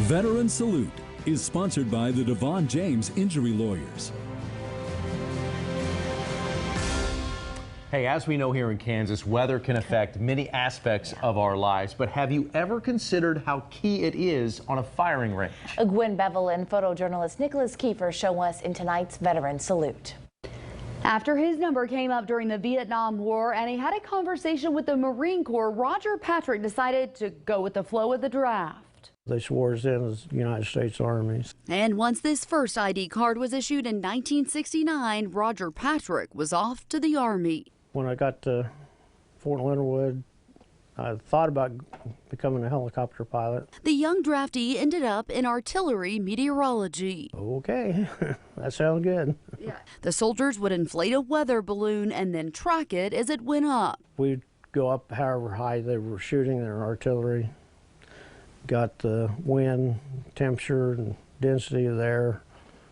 Veteran Salute is sponsored by the Devon James Injury Lawyers. Hey, as we know here in Kansas, weather can affect many aspects of our lives, but have you ever considered how key it is on a firing range? Gwen Bevel and photojournalist Nicholas Kiefer show us in tonight's Veteran Salute. After his number came up during the Vietnam War and he had a conversation with the Marine Corps, Roger Patrick decided to go with the flow of the draft. They swore us in as United States Army. And once this first ID card was issued in 1969, Roger Patrick was off to the Army. When I got to Fort Leonard Wood, I thought about becoming a helicopter pilot. The young draftee ended up in artillery meteorology. Okay, that sounds good. Yeah. The soldiers would inflate a weather balloon and then track it as it went up. We'd go up however high they were shooting their artillery. Got the wind, temperature, and density of the air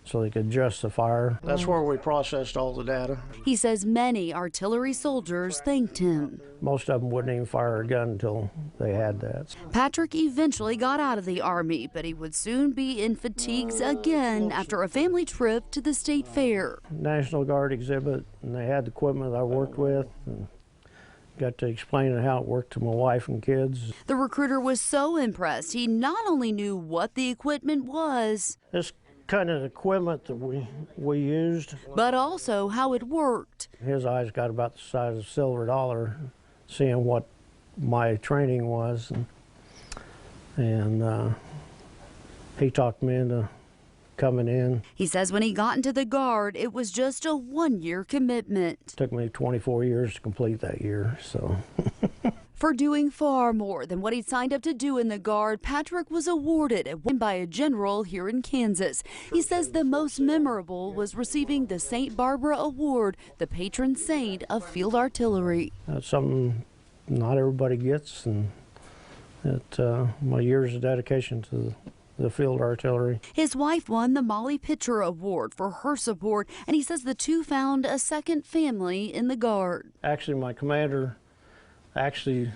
so they could adjust the fire. That's where we processed all the data. He says many artillery soldiers thanked him. Most of them wouldn't even fire a gun until they had that. Patrick eventually got out of the Army, but he would soon be in fatigues again after a family trip to the state fair. National Guard exhibit, and they had the equipment that I worked with. And got to explain how it worked to my wife and kids. The recruiter was so impressed, he not only knew what the equipment was, this kind of equipment that we used, but also how it worked. His eyes got about the size of a silver dollar, seeing what my training was, and he talked me into coming in. He says when he got into the Guard, it was just a one-year commitment. It took me 24 years to complete that year, so. For doing far more than what he'd signed up to do in the Guard, Patrick was awarded a win by a general here in Kansas. He says the most memorable was receiving the St. Barbara Award, the patron saint of field artillery. That's something not everybody gets, and my years of dedication to the field artillery. His wife won the Molly Pitcher Award for her support, and he says the two found a second family in the Guard. Actually, my commander actually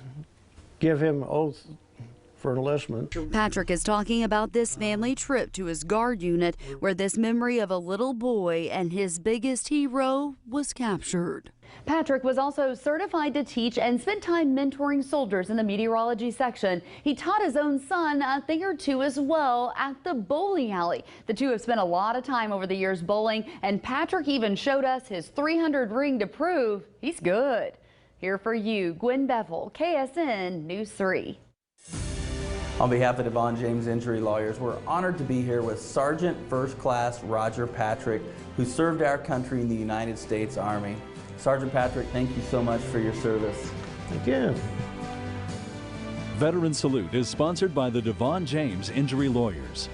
give him an oath for enlistment. Patrick is talking about this family trip to his Guard unit, where this memory of a little boy and his biggest hero was captured. Patrick was also certified to teach and spent time mentoring soldiers in the meteorology section. He taught his own son a thing or two as well at the bowling alley. The two have spent a lot of time over the years bowling, and Patrick even showed us his 300 ring to prove he's good. Here for you, Gwen Bevel, KSN News 3. On behalf of Devon James Injury Lawyers, we're honored to be here with Sergeant First Class Roger Patrick, who served our country in the United States Army. Sergeant Patrick, thank you so much for your service. Thank you. Veteran Salute is sponsored by the Devon James Injury Lawyers.